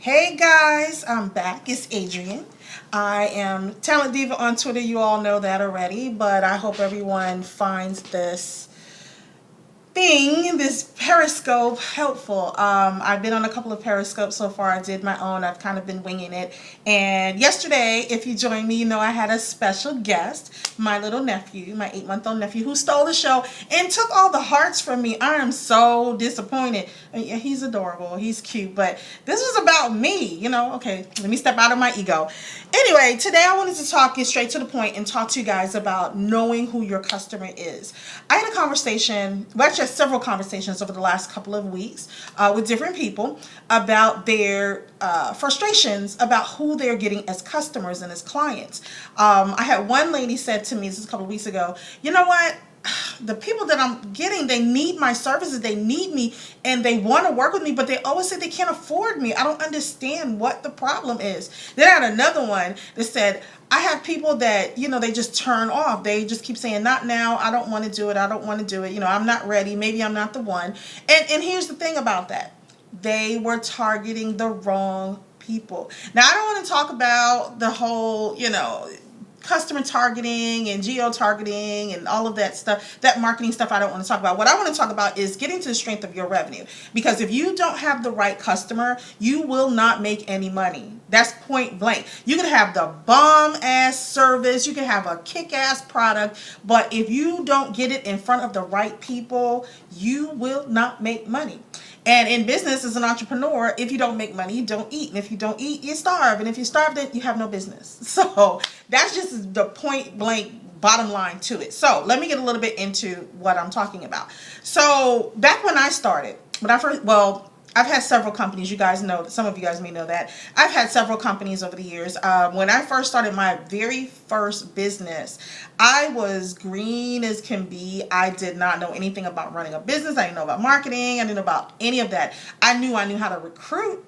Hey guys, I'm back. It's Adrienne. I am Talent Diva on Twitter. You all know that already, but I hope everyone finds this Periscope helpful. I've been on a couple of Periscopes so far. I did my own. I've kind of been winging it. And yesterday, if you joined me, you know I had a special guest, my little nephew, my 8-month-old nephew, who stole the show and took all the hearts from me. I am so disappointed. He's adorable. He's cute. But this was about me, Okay, let me step out of my ego. Anyway, today I wanted to get straight to the point and talk to you guys about knowing who your customer is. I had a conversation, well, actually several conversations over the last couple of weeks with different people about their frustrations about who they're getting as customers and as clients. I had one lady said to me this a couple of weeks ago, you know what? The people that I'm getting, they need my services, they need me, and they want to work with me, but they always say they can't afford me. I don't understand what the problem is. Then I had another one that said, I have people that, they just turn off. They just keep saying, not now, I don't want to do it, I don't want to do it, I'm not ready, maybe I'm not the one. And here's the thing about that. They were targeting the wrong people. Now, I don't want to talk about the whole, customer targeting and geo-targeting and all of that stuff, that marketing stuff I don't want to talk about. What I want to talk about is getting to the strength of your revenue. Because if you don't have the right customer, you will not make any money. That's point blank. You can have the bomb-ass service, you can have a kick-ass product, but if you don't get it in front of the right people, you will not make money. And in business, as an entrepreneur, if you don't make money, you don't eat. And if you don't eat, you starve. And if you starve, then you have no business. So that's just the point blank bottom line to it. So let me get a little bit into what I'm talking about. So back when I started, I've had several companies. You guys know, some of you guys may know that. I've had several companies over the years. When I first started my very first business, I was green as can be. I did not know anything about running a business. I didn't know about marketing. I didn't know about any of that. I knew how to recruit.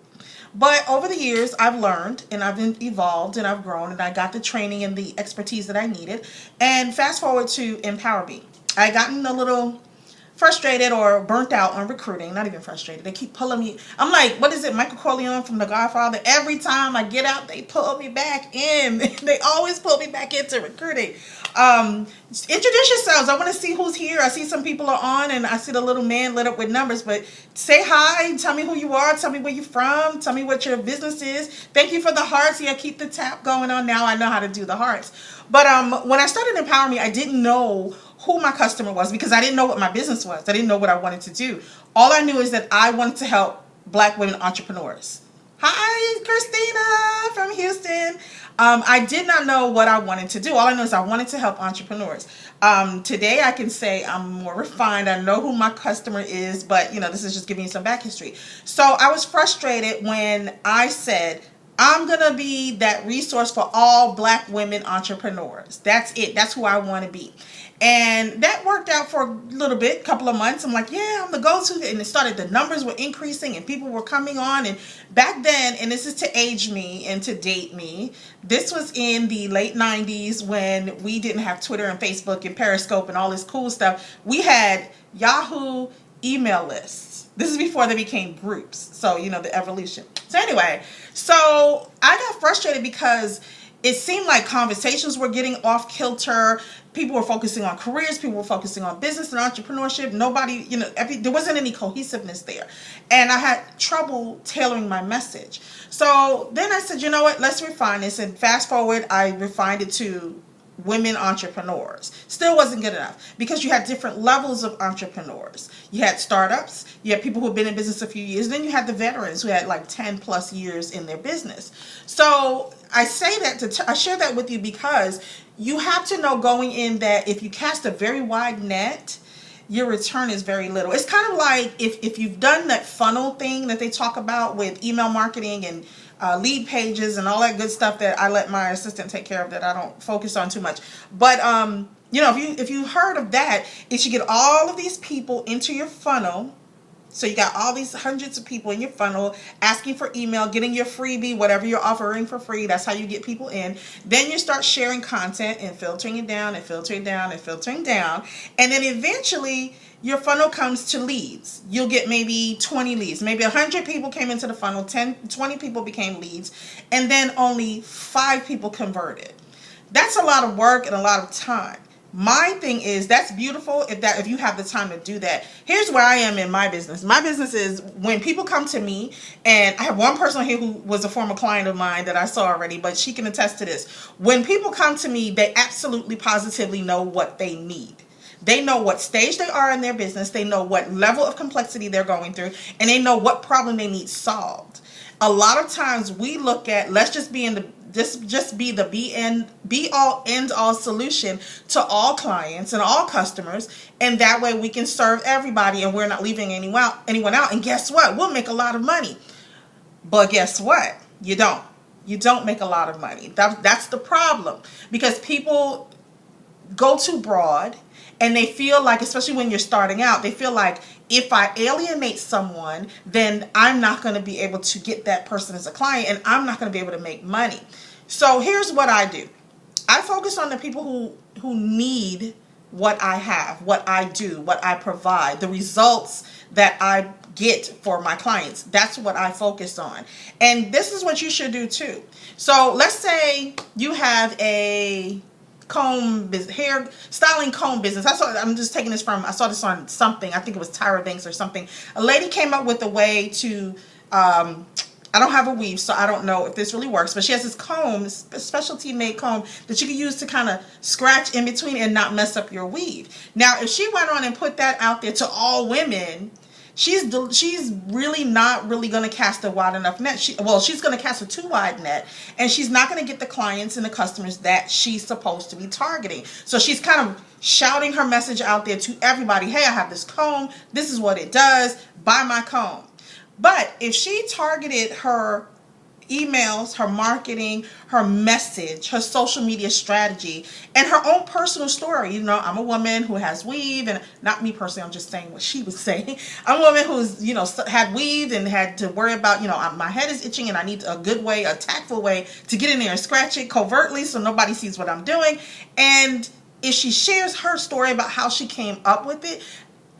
But over the years, I've learned and I've evolved and I've grown and I got the training and the expertise that I needed. And fast forward to Empower Me. I gotten a little frustrated or burnt out on recruiting. Not even frustrated. They keep pulling me. I'm like, what is it, Michael Corleone from The Godfather? Every time I get out, they pull me back in. They always pull me back into recruiting. Introduce yourselves. I want to see who's here. I see some people are on and I see the little man lit up with numbers, but say hi. Tell me who you are. Tell me where you're from. Tell me what your business is. Thank you for the hearts. Yeah, keep the tap going on. Now I know how to do the hearts. But when I started Empower Me, I didn't know who my customer was because I didn't know what my business was. I didn't know what I wanted to do. All I knew is that I wanted to help Black women entrepreneurs. Hi, Christina from Houston. I did not know what I wanted to do. All I know is I wanted to help entrepreneurs. Today I can say I'm more refined. I know who my customer is, but this is just giving you some back history. So I was frustrated when I said, I'm going to be that resource for all Black women entrepreneurs. That's it. That's who I want to be. And that worked out for a little bit, couple of months. I'm like, yeah, I'm the go-to. And it started, the numbers were increasing and people were coming on. And back then, and this is to age me and to date me, this was in the late 90s when we didn't have Twitter and Facebook and Periscope and all this cool stuff. We had Yahoo email lists. This is before they became groups. So, the evolution. So anyway, so I got frustrated because it seemed like conversations were getting off kilter. People were focusing on careers. People were focusing on business and entrepreneurship. Nobody, there wasn't any cohesiveness there. And I had trouble tailoring my message. So then I said, you know what, let's refine this. And fast forward, I refined it to women entrepreneurs. Still wasn't good enough because you had different levels of entrepreneurs. You had startups, you had people who had been in business a few years, then you had the veterans who had like 10 plus years in their business. So I say that I share that with you because you have to know going in that if you cast a very wide net, your return is very little. It's kind of like if you've done that funnel thing that they talk about with email marketing and lead pages and all that good stuff that I let my assistant take care of, that I don't focus on too much. But if you heard of that, it should get all of these people into your funnel, So you got all these hundreds of people in your funnel asking for email, getting your freebie, whatever you're offering for free. That's how you get people in. Then you start sharing content and filtering it down and filtering down and filtering down. And then eventually your funnel comes to leads. You'll get maybe 20 leads. Maybe 100 people came into the funnel, 20 people became leads, and then only 5 people converted. That's a lot of work and a lot of time. My thing is, that's beautiful if you have the time to do that. Here's where I am in my business. My business is when people come to me, and I have one person here who was a former client of mine that I saw already, but she can attest to this. When people come to me, they absolutely positively know what they need. They know what stage they are in their business. They know what level of complexity they're going through, and they know what problem they need solved. A lot of times we look at, let's just be in the just be the be all end all solution to all clients and all customers, and that way we can serve everybody and we're not leaving anyone out. And guess what? We'll make a lot of money. But guess what? You don't make a lot of money. That's the problem, because people go too broad, and they feel like, especially when you're starting out, they feel like if I alienate someone, then I'm not going to be able to get that person as a client, and I'm not going to be able to make money. So here's what I do. I focus on the people who need what I have, what I do, what I provide, the results that I get for my clients. That's what I focus on. And this is what you should do too. So let's say you have a comb business, hair styling comb business. I'm just taking this from, I saw this on something, I think it was Tyra Banks or something. A lady came up with a way to, I don't have a weave, so I don't know if this really works, but she has this comb, this specialty made comb that you can use to kind of scratch in between and not mess up your weave. Now, if she went on and put that out there to all women, she's really not really going to cast a wide enough net. She's going to cast a too wide net, and she's not going to get the clients and the customers that she's supposed to be targeting. So she's kind of shouting her message out there to everybody. Hey, I have this comb. This is what it does. Buy my comb. But if she targeted her emails, her marketing, her message, her social media strategy, and her own personal story. You know, I'm a woman who has weave, and not me personally, I'm just saying what she was saying. I'm a woman who's, had weave and had to worry about, my head is itching and I need a good way, a tactful way to get in there and scratch it covertly so nobody sees what I'm doing. And if she shares her story about how she came up with it,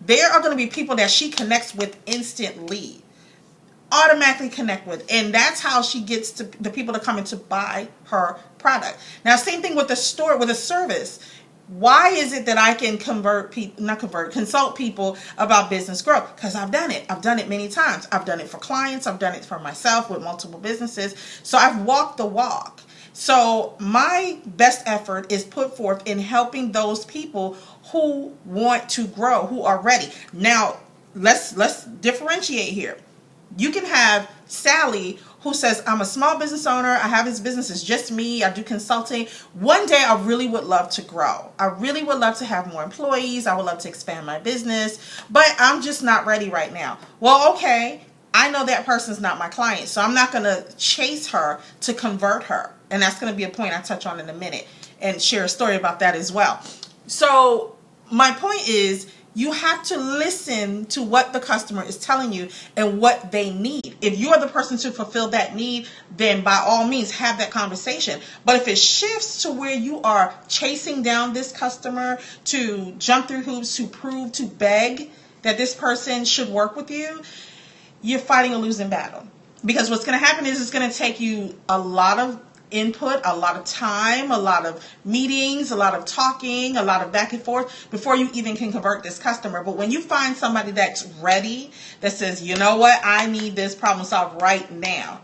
there are going to be people that she connects with instantly. Automatically connect with, and that's how she gets to the people to come in to buy her product. Now, same thing with the store, with a service. Why is it that I can consult people about business growth? Because I've done it. I've done it many times. I've done it for clients. I've done it for myself with multiple businesses. So I've walked the walk. So my best effort is put forth in helping those people who want to grow, who are ready. Now, let's differentiate here. You can have Sally who says, I'm a small business owner. I have this business. It's just me. I do consulting. One day I really would love to grow. I really would love to have more employees. I would love to expand my business, but I'm just not ready right now. Well, okay. I know that person's not my client, so I'm not going to chase her to convert her. And that's going to be a point I touch on in a minute and share a story about that as well. So my point is, you have to listen to what the customer is telling you and what they need. If you are the person to fulfill that need, then by all means have that conversation. But if it shifts to where you are chasing down this customer to jump through hoops, to prove, to beg that this person should work with you, you're fighting a losing battle. Because what's going to happen is it's going to take you a lot of input, a lot of time, a lot of meetings, a lot of talking, a lot of back and forth before you even can convert this customer. But when you find somebody that's ready, that says, you know what, I need this problem solved right now,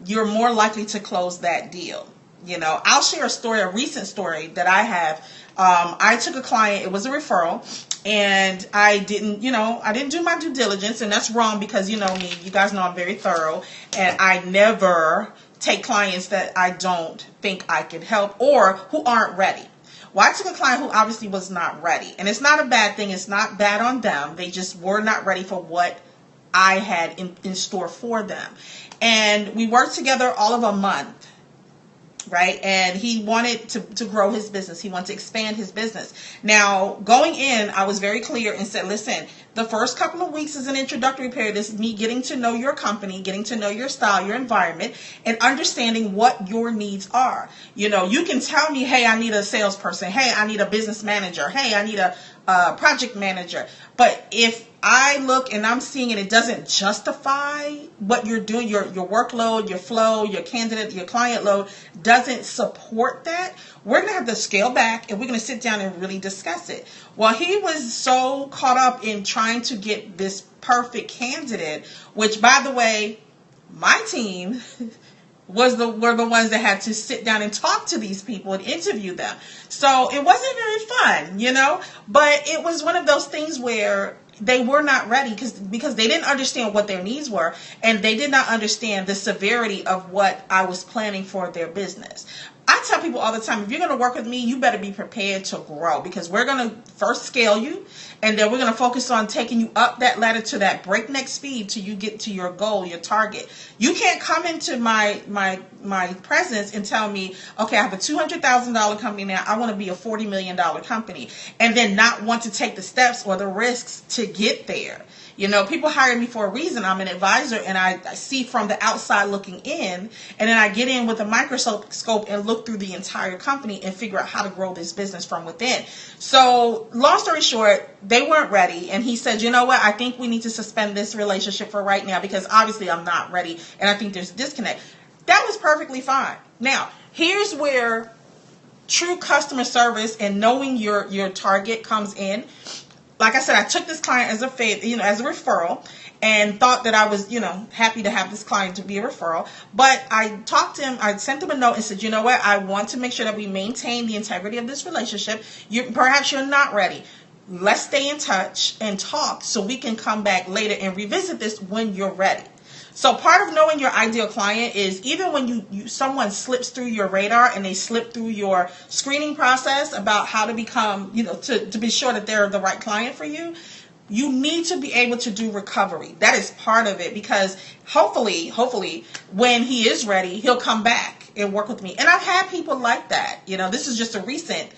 you're more likely to close that deal. I'll share a story, a recent story that I have. I took a client, it was a referral, and I didn't do my due diligence, and that's wrong because you know me, you guys know I'm very thorough, and I never take clients that I don't think I can help or who aren't ready. Well, I took a client who obviously was not ready, and it's not a bad thing. It's not bad on them. They just were not ready for what I had in store for them. And we worked together all of a month. right? And he wanted to grow his business. He wanted to expand his business. Now, going in, I was very clear and said, listen, the first couple of weeks is an introductory period. This is me getting to know your company, getting to know your style, your environment, and understanding what your needs are. You know, you can tell me, hey, I need a salesperson. Hey, I need a business manager. Hey, I need a project manager. But if I look and I'm seeing it doesn't justify what you're doing, your workload, your flow, your candidate, your client load doesn't support that, we're going to have to scale back and we're going to sit down and really discuss it. Well, he was so caught up in trying to get this perfect candidate, which, by the way, my team were the ones that had to sit down and talk to these people and interview them. So it wasn't very fun, you know, but it was one of those things where they were not ready because they didn't understand what their needs were, and they did not understand the severity of what I was planning for their business. I tell people all the time, if you're going to work with me, you better be prepared to grow, because we're going to first scale you, and then we're going to focus on taking you up that ladder to that breakneck speed till you get to your goal, your target. You can't come into my presence and tell me, okay, I have a $200,000 company now, I want to be a $40 million company, and then not want to take the steps or the risks to get there. You know, people hire me for a reason. I'm an advisor, and I see from the outside looking in, and then I get in with a microscope and look through the entire company and figure out how to grow this business from within. So long story short, they weren't ready, and he said, you know what, I think we need to suspend this relationship for right now because obviously I'm not ready, and I think there's a disconnect. That was perfectly fine. Now, here's where true customer service and knowing your target comes in. Like I said, I took this client as a favor, as a referral, and thought that I was, happy to have this client to be a referral. But I talked to him, I sent him a note and said, you know what, I want to make sure that we maintain the integrity of this relationship. Perhaps you're not ready. Let's stay in touch and talk so we can come back later and revisit this when you're ready. So part of knowing your ideal client is even when someone slips through your radar and they slip through your screening process about how to become, to be sure that they're the right client for you, you need to be able to do recovery. That is part of it, because hopefully, when he is ready, he'll come back and work with me. And I've had people like that. This is just a recent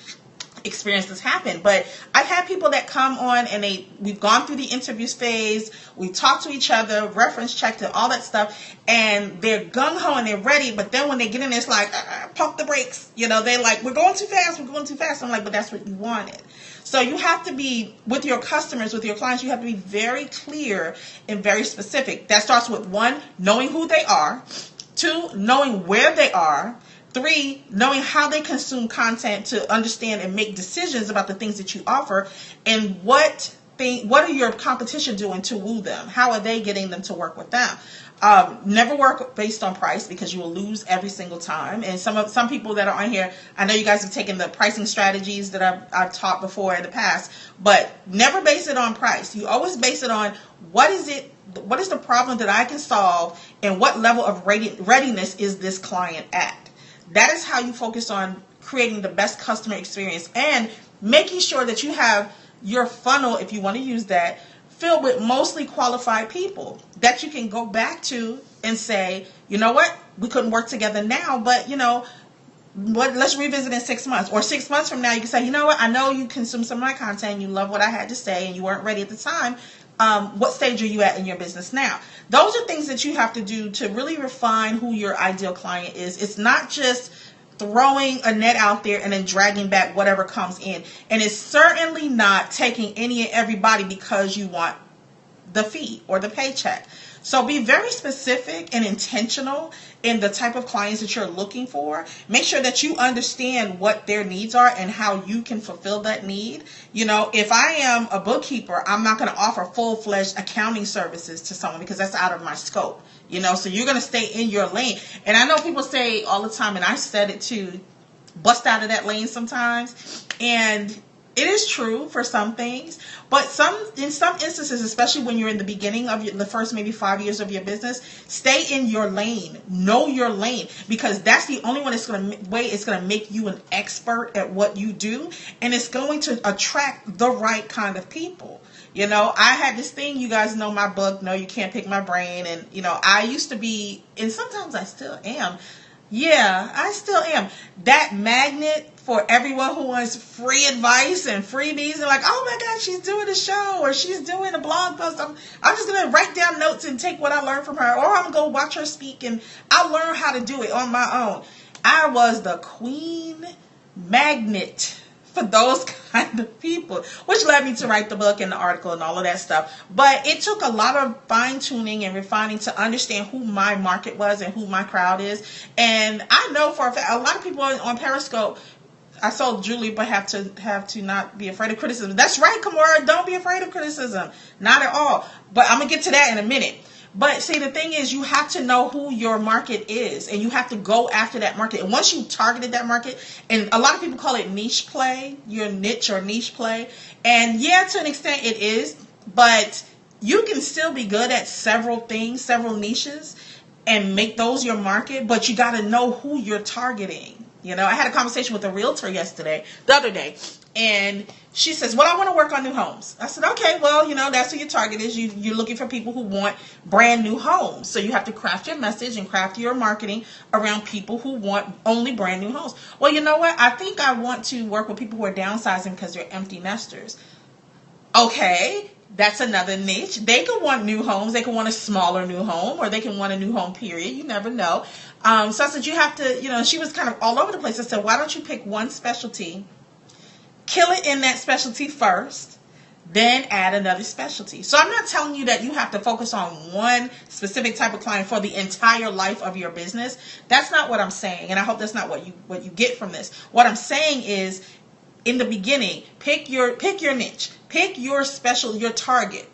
experience that's happened, but I've had people that come on and we've gone through the interviews phase, we talked to each other, reference checked and all that stuff, and they're gung-ho and they're ready, but then when they get in there, it's like, pump the brakes, they're like, we're going too fast. I'm like, but that's what you wanted. So you have to be, with your customers, with your clients, you have to be very clear and very specific. That starts with 1, knowing who they are, 2, knowing where they are, 3, knowing how they consume content to understand and make decisions about the things that you offer, and what are your competition doing to woo them? How are they getting them to work with them? Never work based on price, because you will lose every single time. And some people that are on here, I know you guys have taken the pricing strategies that I've taught before in the past, but never base it on price. You always base it on what is the problem that I can solve, and what level of readiness is this client at. That is how you focus on creating the best customer experience and making sure that you have your funnel, if you want to use that, filled with mostly qualified people that you can go back to and say, you know what, we couldn't work together now, but let's revisit in 6 months. Or 6 months from now, you can say, you know what, I know you consumed some of my content, you love what I had to say, and you weren't ready at the time. What stage are you at in your business now? Those are things that you have to do to really refine who your ideal client is. It's not just throwing a net out there and then dragging back whatever comes in. And it's certainly not taking any and everybody because you want the fee or the paycheck. So be very specific and intentional in the type of clients that you're looking for. Make sure that you understand what their needs are and how you can fulfill that need. If I am a bookkeeper, I'm not going to offer full-fledged accounting services to someone because that's out of my scope. So you're going to stay in your lane. And I know people say all the time, and I said it too, bust out of that lane sometimes. And it is true for some things, but in some instances, especially when you're in the beginning of the first maybe 5 years of your business, stay in your lane. Know your lane, because that's the only way it's going to make you an expert at what you do, and it's going to attract the right kind of people. I had this thing, you guys know my book, No, You Can't Pick My Brain, and I used to be, and sometimes I still am, Yeah, I still am. That magnet for everyone who wants free advice and freebies and like, oh my God, she's doing a show or she's doing a blog post. I'm just going to write down notes and take what I learned from her, or I'm going to go watch her speak and I'll learn how to do it on my own. I was the queen magnet for those kind of people, which led me to write the book and the article and all of that stuff. But it took a lot of fine tuning and refining to understand who my market was and who my crowd is. And I know for a fact, a lot of people on Periscope, I told Julie, but have to not be afraid of criticism. That's right, Kamora, don't be afraid of criticism. Not at all. But I'm going to get to that in a minute. But see, the thing is, you have to know who your market is, and you have to go after that market. And once you targeted that market, and a lot of people call it niche play, your niche or niche play. And yeah, to an extent it is, but you can still be good at several things, several niches, and make those your market, but you got to know who you're targeting. You know, I had a conversation with a realtor the other day, and she says, well, I want to work on new homes. I said, okay, well, you know, that's who your target is. You're looking for people who want brand new homes. So you have to craft your message and craft your marketing around people who want only brand new homes. Well, you know what? I think I want to work with people who are downsizing because they're empty nesters. Okay, that's another niche. They could want new homes. They could want a smaller new home, or they can want a new home, period. You never know. So I said, you have to, you know, she was kind of all over the place. I said, why don't you pick one specialty, kill it in that specialty first, then add another specialty. So I'm not telling you that you have to focus on one specific type of client for the entire life of your business. That's not what I'm saying. And I hope that's not what you get from this. What I'm saying is, in the beginning, pick your niche, pick your your target.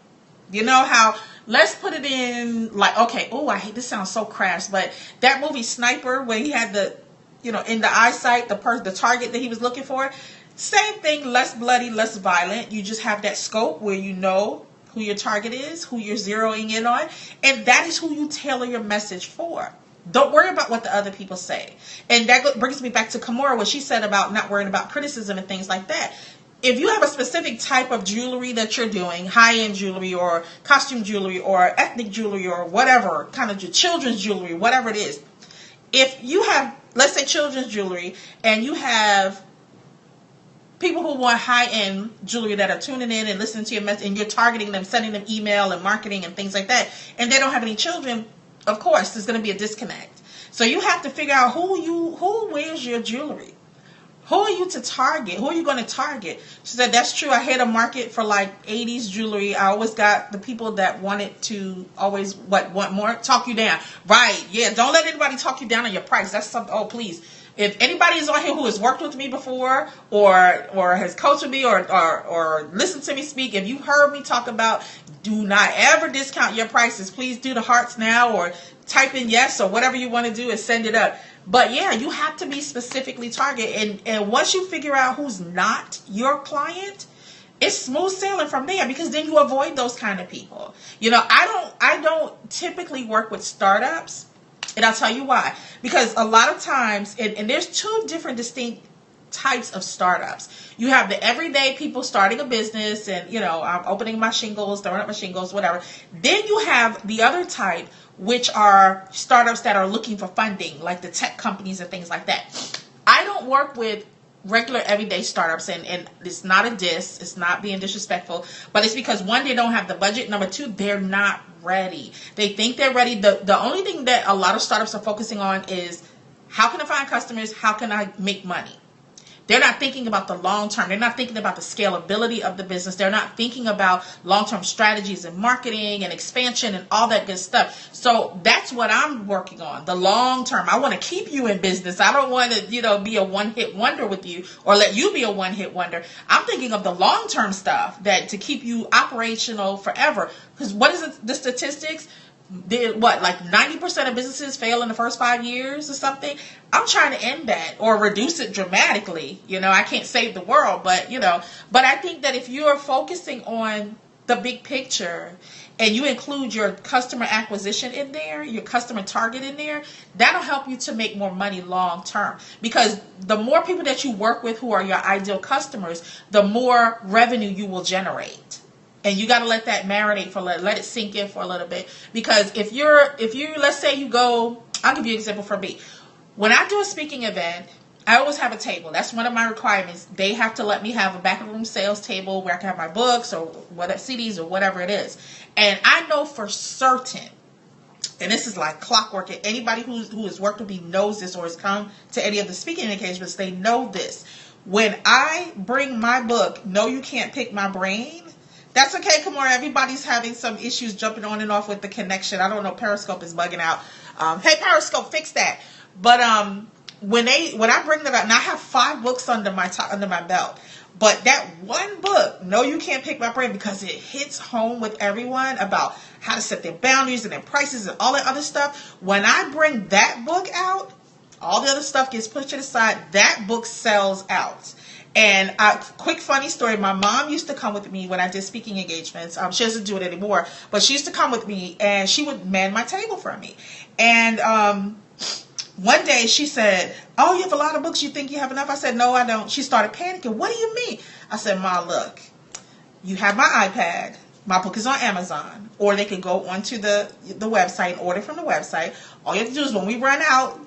You know how, let's put it in like, okay, oh, I hate, this sounds so crass, but that movie Sniper, where he had the, you know, in the eyesight, the target that he was looking for. Same thing, less bloody, less violent. You just have that scope where you know who your target is, who you're zeroing in on, and that is who you tailor your message for. Don't worry about what the other people say. And that brings me back to Kamora, what she said about not worrying about criticism and things like that. If you have a specific type of jewelry that you're doing, high-end jewelry or costume jewelry or ethnic jewelry or whatever, kind of your children's jewelry, whatever it is. If you have, let's say, children's jewelry, and you have people who want high-end jewelry that are tuning in and listening to your message, and you're targeting them, sending them email and marketing and things like that, and they don't have any children, of course, there's going to be a disconnect. So you have to figure out who wears your jewelry. Who are you to target? Who are you going to target? She said, that's true. I hit a market for like 80s jewelry. I always got the people that wanted to always want more, talk you down. Right. Yeah. Don't let anybody talk you down on your price. That's something. Oh, please. If anybody is on here who has worked with me before or has coached with me or listened to me speak, if you heard me talk about do not ever discount your prices, please do the hearts now or type in yes or whatever you want to do and send it up. But yeah, you have to be specifically targeted. And once you figure out who's not your client, it's smooth sailing from there, because then you avoid those kind of people. You know, I don't typically work with startups. And I'll tell you why. Because a lot of times, and there's two different distinct types of startups. You have the everyday people starting a business and, you know, I'm opening my shingles, throwing up my shingles, whatever. Then you have the other type, which are startups that are looking for funding, like the tech companies and things like that. I don't work with regular everyday startups, and it's not a diss, it's not being disrespectful, but it's because, one, they don't have the budget. Number two, they're not ready. They think they're ready. The only thing that a lot of startups are focusing on is, how can I find customers? How can I make money? They're not thinking about the long term. They're not thinking about the scalability of the business. They're not thinking about long-term strategies and marketing and expansion and all that good stuff. So that's what I'm working on, the long term. I want to keep you in business. I don't want to, be a one-hit wonder with you or let you be a one-hit wonder. I'm thinking of the long-term stuff that to keep you operational forever. Because what is it, the statistics? Like 90% of businesses fail in the first 5 years or something? I'm trying to end that or reduce it dramatically. I can't save the world, but I think that if you're focusing on the big picture and you include your customer acquisition in there, your customer target in there, that'll help you to make more money long term. Because the more people that you work with who are your ideal customers, the more revenue you will generate. And you got to let that marinate let it sink in for a little bit. Because if you let's say you go, I'll give you an example for me. When I do a speaking event, I always have a table. That's one of my requirements. They have to let me have a back of room sales table where I can have my books or whatever, CDs or whatever it is. And I know for certain, and this is like clockwork, and anybody who has worked with me knows this or has come to any of the speaking engagements, they know this. When I bring my book, No You Can't Pick My Brain, that's okay, Kamora. Everybody's having some issues jumping on and off with the connection. I don't know, Periscope is bugging out. Hey, Periscope, fix that. But when I bring that up, and I have 5 books under my belt, but that one book, No You Can't Pick My Brain, because it hits home with everyone about how to set their boundaries and their prices and all that other stuff. When I bring that book out, all the other stuff gets pushed to the side. That book sells out. And quick funny story, my mom used to come with me when I did speaking engagements. She doesn't do it anymore, but she used to come with me and she would man my table for me. And one day she said, "Oh, you have a lot of books. You think you have enough?" I said, "No, I don't." She started panicking. "What do you mean?" I said, "Ma, look, you have my iPad. My book is on Amazon, or they can go onto the website and order from the website. All you have to do is when we run out,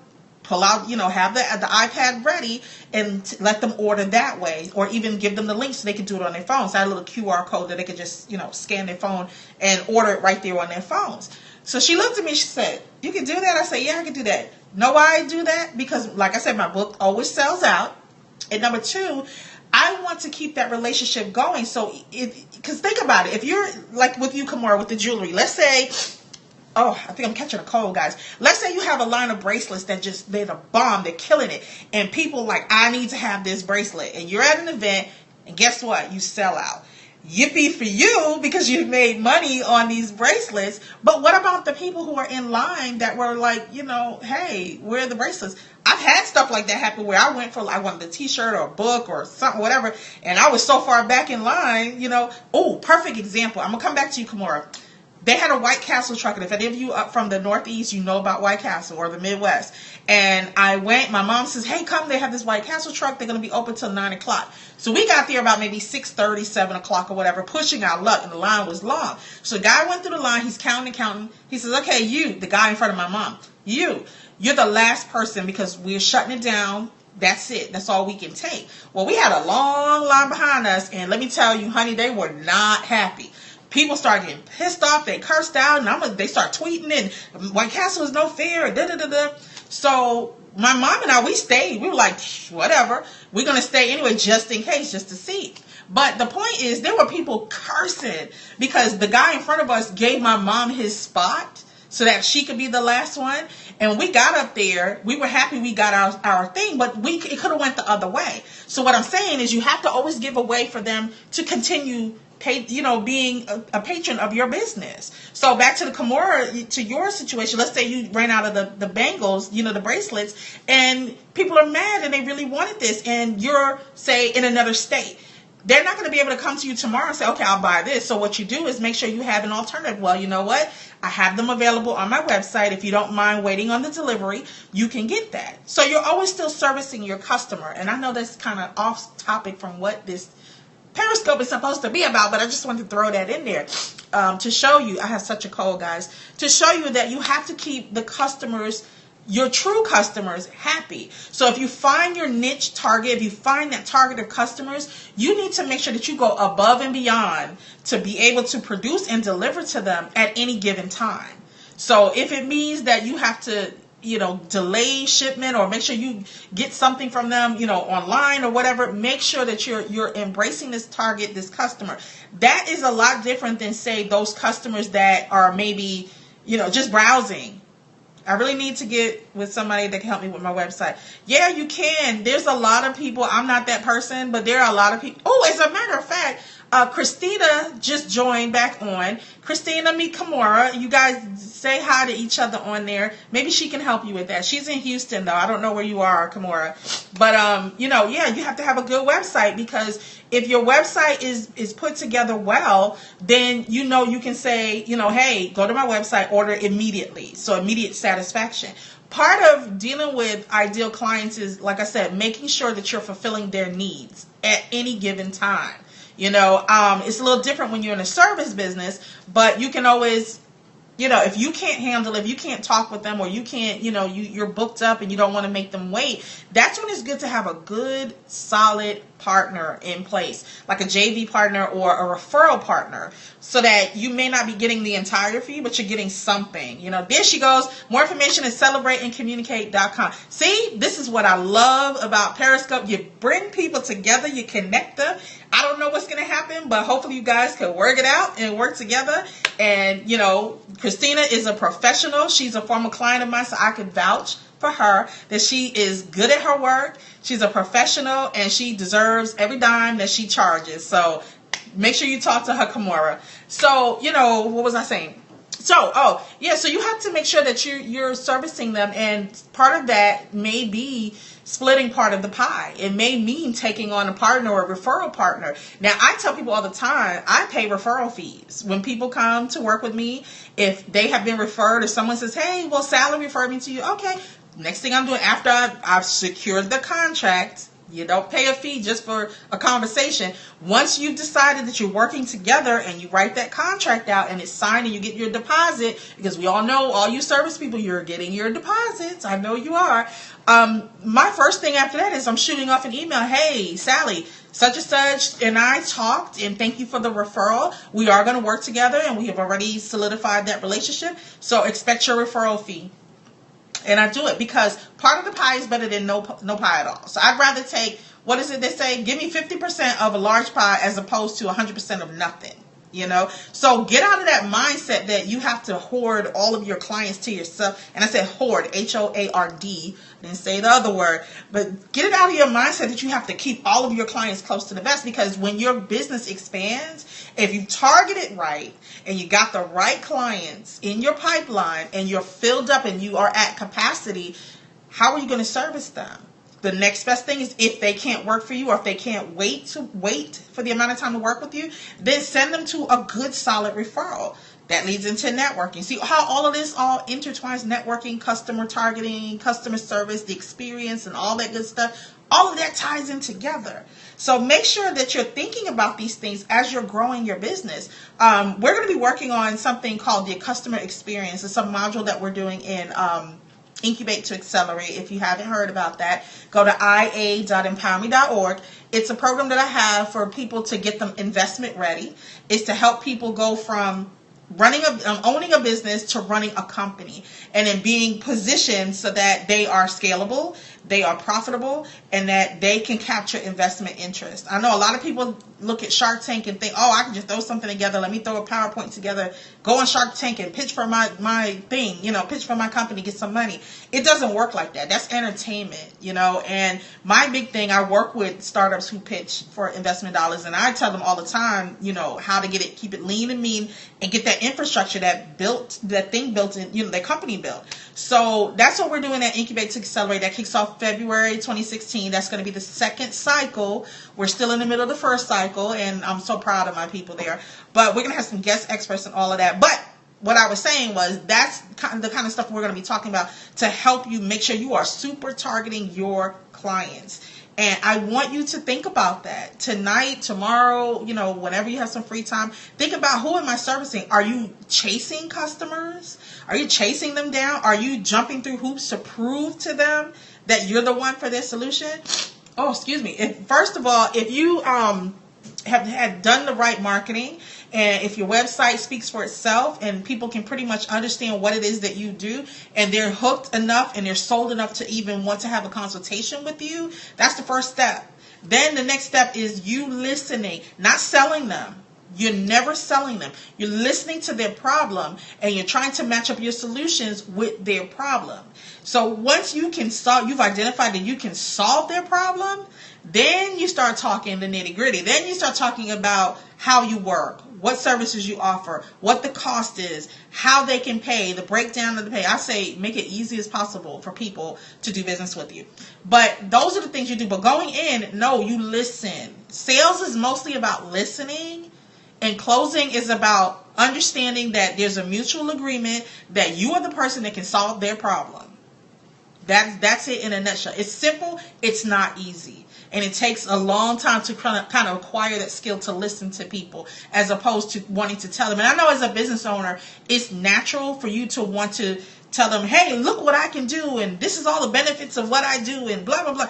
pull out, have the iPad ready and let them order that way, or even give them the link so they can do it on their phones. I had a little QR code that they could just, scan their phone and order it right there on their phones." So she looked at me, she said, "You can do that?" I said, "Yeah, I can do that." Know why I do that? Because, like I said, my book always sells out. And number 2, I want to keep that relationship going. So, because think about it. If you're, like with you, Kamora, with the jewelry, let's say, oh, I think I'm catching a cold, guys. Let's say you have a line of bracelets that they're the bomb, they're killing it. And people like, I need to have this bracelet. And you're at an event, and guess what? You sell out. Yippee for you, because you've made money on these bracelets. But what about the people who are in line that were like, hey, where are the bracelets? I've had stuff like that happen where I went for, I wanted a t-shirt or a book or something, whatever, and I was so far back in line, Oh, perfect example. I'm going to come back to you, Kamora. They had a White Castle truck, and if any of you up from the Northeast, you know about White Castle, or the Midwest. And I went, my mom says, "Hey, come, they have this White Castle truck. They're going to be open till 9 o'clock. So we got there about maybe 6:30, 7 o'clock or whatever, pushing our luck, and the line was long. So the guy went through the line, he's counting. He says, "Okay, you," the guy in front of my mom, you're the last person because we're shutting it down. That's it. That's all we can take." Well, we had a long line behind us, and let me tell you, honey, they were not happy. People started getting pissed off. They cursed out, and they start tweeting, and White Castle is no fair. So my mom and I, we stayed. We were like, whatever. We're going to stay anyway, just in case, just to see. But the point is, there were people cursing because the guy in front of us gave my mom his spot so that she could be the last one. And when we got up there, we were happy we got our thing, but it could have went the other way. So what I'm saying is you have to always give a way for them to continue being a patron of your business. So back to the Kamora, to your situation, let's say you ran out of the bangles, the bracelets, and people are mad and they really wanted this, and you're, say, in another state. They're not going to be able to come to you tomorrow and say, "Okay, I'll buy this." So what you do is make sure you have an alternative. Well, you know what? I have them available on my website. If you don't mind waiting on the delivery, you can get that. So you're always still servicing your customer. And I know that's kind of off topic from what this Periscope is supposed to be about, but I just wanted to throw that in there to show you. I have such a cold, guys. To show you that you have to keep the customers, your true customers, happy. So if you find your niche target, if you find that target of customers, you need to make sure that you go above and beyond to be able to produce and deliver to them at any given time. So if it means that you have to delay shipment, or make sure you get something from them, online or whatever, make sure that you're embracing this target, this customer. That is a lot different than, say, those customers that are maybe, just browsing. I really need to get with somebody that can help me with my website. Yeah, you can. There's a lot of people. I'm not that person, but there are a lot of people. Oh, as a matter of fact, Christina just joined back on. Christina, meet Kamora. You guys say hi to each other on there. Maybe she can help you with that. She's in Houston, though. I don't know where you are, Kamora. But, you have to have a good website, because if your website is put together well, then you can say, hey, go to my website, order immediately. So immediate satisfaction. Part of dealing with ideal clients is, like I said, making sure that you're fulfilling their needs at any given time. It's a little different when you're in a service business, but you can always If you can't handle, if you can't talk with them, or you can't, you're booked up and you don't want to make them wait, that's when it's good to have a good, solid partner in place, like a JV partner or a referral partner, so that you may not be getting the entire fee, but you're getting something. There she goes. More information is celebrateandcommunicate.com. See, this is what I love about Periscope. You bring people together, you connect them. I don't know what's going to happen, but hopefully you guys can work it out and work together. And, Christina is a professional. She's a former client of mine, so I can vouch for her that she is good at her work. She's a professional, and she deserves every dime that she charges. So make sure you talk to her, Kimura. So, what was I saying? So you have to make sure that you're servicing them, and part of that may be splitting part of the pie. It may mean taking on a partner or a referral partner. Now, I tell people all the time, I pay referral fees. When people come to work with me, if they have been referred, or someone says, hey, well, Sally referred me to you. Okay, next thing I'm doing after I've secured the contract, you don't pay a fee just for a conversation. Once you've decided that you're working together and you write that contract out and it's signed and you get your deposit, because we all know, all you service people, you're getting your deposits. I know you are. My first thing after that is I'm shooting off an email. Hey, Sally, such and such and I talked, and thank you for the referral. We are going to work together, and we have already solidified that relationship. So expect your referral fee. And I do it because part of the pie is better than no pie at all. So I'd rather take, what is it they say? Give me 50% of a large pie as opposed to 100% of nothing. So get out of that mindset that you have to hoard all of your clients to yourself. And I said hoard, H-O-A-R-D. I didn't say the other word. But get it out of your mindset that you have to keep all of your clients close to the vest. Because when your business expands, if you target it right and you got the right clients in your pipeline and you're filled up and you are at capacity, how are you going to service them? The next best thing is, if they can't work for you, or if they can't wait for the amount of time to work with you, then send them to a good, solid referral. That leads into networking. See how all of this all intertwines: networking, customer targeting, customer service, the experience, and all that good stuff. All of that ties in together. So make sure that you're thinking about these things as you're growing your business. We're going to be working on something called the customer experience. It's a module that we're doing in Incubate to Accelerate. If you haven't heard about that, go to ia.empowerme.org. It's a program that I have for people to get them investment ready. It's to help people go from owning a business to running a company, and then being positioned so that they are scalable, they are profitable, and that they can capture investment interest. I know a lot of people look at Shark Tank and think, oh, I can just throw something together. Let me throw a PowerPoint together, go on Shark Tank and pitch for my thing, pitch for my company, get some money. It doesn't work like that. That's entertainment, and my big thing, I work with startups who pitch for investment dollars, and I tell them all the time, how to keep it lean and mean, and get that infrastructure that company built. So that's what we're doing at Incubate to Accelerate. That kicks off February 2016. That's going to be the second cycle. We're still in the middle of the first cycle, and I'm so proud of my people there. But we're going to have some guest experts and all of that. But what I was saying was, that's the kind of stuff we're going to be talking about to help you make sure you are super targeting your clients. And I want you to think about that tonight, tomorrow, whenever you have some free time. Think about, who am I servicing? Are you chasing customers? Are you chasing them down? Are you jumping through hoops to prove to them that you're the one for their solution? Oh, excuse me. First of all, if you have done the right marketing, and if your website speaks for itself and people can pretty much understand what it is that you do, and they're hooked enough and they're sold enough to even want to have a consultation with you, that's the first step. Then the next step is you listening, not selling them. You're never selling them. You're listening to their problem, and you're trying to match up your solutions with their problem. So once you can you've identified that you can solve their problem, then you start talking the nitty gritty. Then you start talking about how you work, what services you offer, what the cost is, how they can pay, the breakdown of the pay. I say make it easy as possible for people to do business with you. But those are the things you do. But going in, no, you listen. Sales is mostly about listening, and closing is about understanding that there's a mutual agreement that you are the person that can solve their problem. That's it in a nutshell. It's simple. It's not easy. and it takes a long time to kind of acquire that skill to listen to people as opposed to wanting to tell them. And I know as a business owner, it's natural for you to want to tell them, hey, look what I can do, and this is all the benefits of what I do, and blah, blah, blah.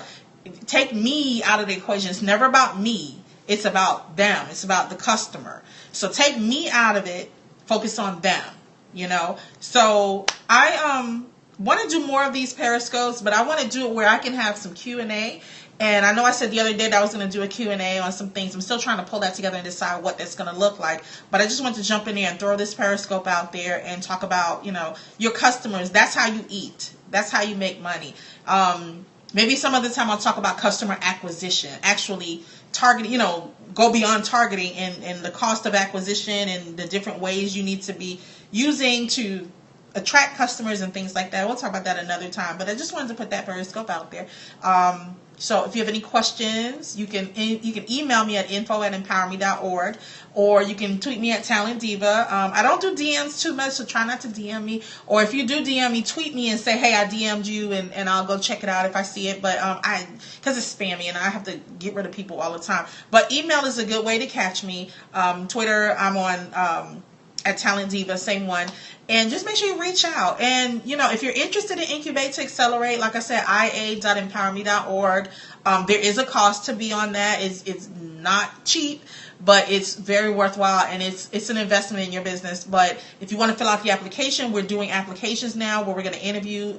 Take me out of the equation. It's never about me. It's about them. It's about the customer. So take me out of it. Focus on them, you know. So I want to do more of these Periscopes, but I want to do it where I can have some Q&A. And I know I said the other day that I was going to do a Q&A on some things. I'm still trying to pull that together and decide what that's going to look like. But I just want to jump in there and throw this Periscope out there and talk about, you know, your customers. That's how you eat. That's how you make money. Maybe some other time I'll talk about customer acquisition, actually targeting, you know, go beyond targeting and the cost of acquisition and the different ways you need to be using to attract customers and things like that. We'll talk about that another time, but I just wanted to put that Periscope out there. So if you have any questions, you can email me at info@empowerme.org, or you can tweet me at Talent Diva. I don't do DMs too much, so try not to DM me. Or if you do DM me, tweet me and say, hey, I DM'd you, and I'll go check it out if I see it. But because it's spammy and I have to get rid of people all the time. But email is a good way to catch me. Twitter, I'm on at Talent Diva, same one. And just make sure you reach out. And, you know, if you're interested in Incubate to Accelerate, like I said, ia.empowerme.org. There is a cost to be on that. It's not cheap, but it's very worthwhile, and it's an investment in your business. But if you want to fill out the application, we're doing applications now where we're going to interview.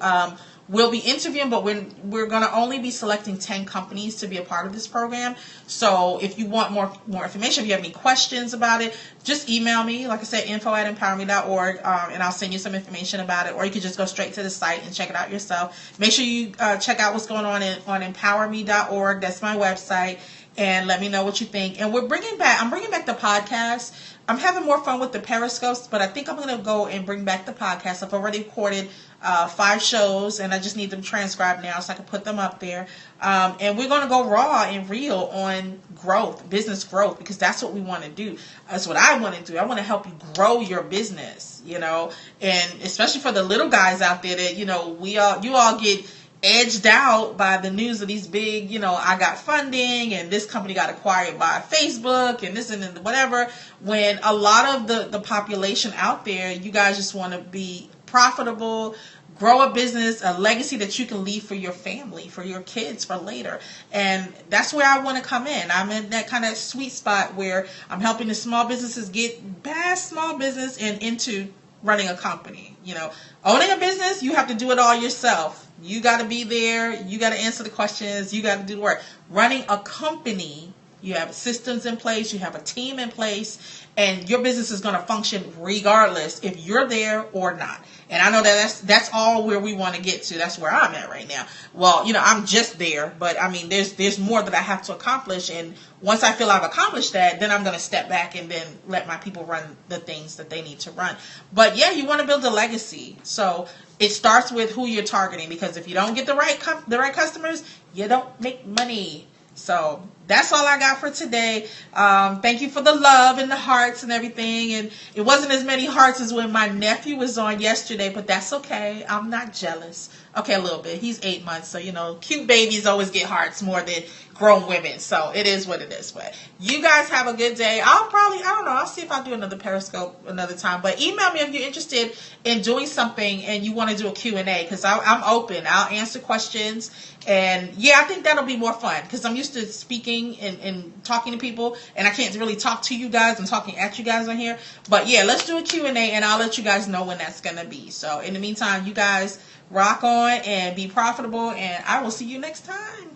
We'll be interviewing, but we're going to only be selecting 10 companies to be a part of this program. So if you want more information, if you have any questions about it, just email me. Like I said, info@empowerme.org, and I'll send you some information about it. Or you can just go straight to the site and check it out yourself. Make sure you check out what's going on empowerme.org. That's my website. And let me know what you think. And I'm bringing back the podcast. I'm having more fun with the Periscopes, but I think I'm going to go and bring back the podcast. I've already recorded 5 shows, and I just need them transcribed now so I can put them up there. And we're going to go raw and real on growth, business growth, because that's what we want to do. That's what I want to do. I want to help you grow your business, you know, and especially for the little guys out there that, you know, you all get edged out by the news of these big, you know, I got funding and this company got acquired by Facebook and this and whatever, when a lot of the population out there, you guys just want to be profitable, grow a business, a legacy that you can leave for your family, for your kids, for later. And that's where I want to come in. I'm in that kind of sweet spot where I'm helping the small businesses get past small business and into running a company. You know, owning a business, you have to do it all yourself. You got to be there. You got to answer the questions. You got to do the work. Running a company, you have systems in place. You have a team in place. And your business is going to function regardless if you're there or not. And I know that's all where we want to get to. That's where I'm at right now. Well, you know, I'm just there. But, I mean, there's more that I have to accomplish. And once I feel I've accomplished that, then I'm going to step back and then let my people run the things that they need to run. But, yeah, you want to build a legacy. So it starts with who you're targeting. Because if you don't get the right customers, you don't make money. So that's all I got for today. Thank you for the love and the hearts and everything. And it wasn't as many hearts as when my nephew was on yesterday, but that's okay. I'm not jealous. Okay, a little bit. He's 8 months, so, you know, cute babies always get hearts more than grown women. So it is what it is. But you guys have a good day. I'll see if I'll do another Periscope another time. But email me if you're interested in doing something and you want to do a Q&A, because I'm open. I'll answer questions. And, yeah, I think that'll be more fun because I'm used to speaking and talking to people, and I can't really talk to you guys and talking at you guys on here. But, yeah, let's do a Q&A, and I'll let you guys know when that's going to be. So, in the meantime, you guys rock on and be profitable, and I will see you next time.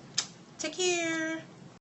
Take care.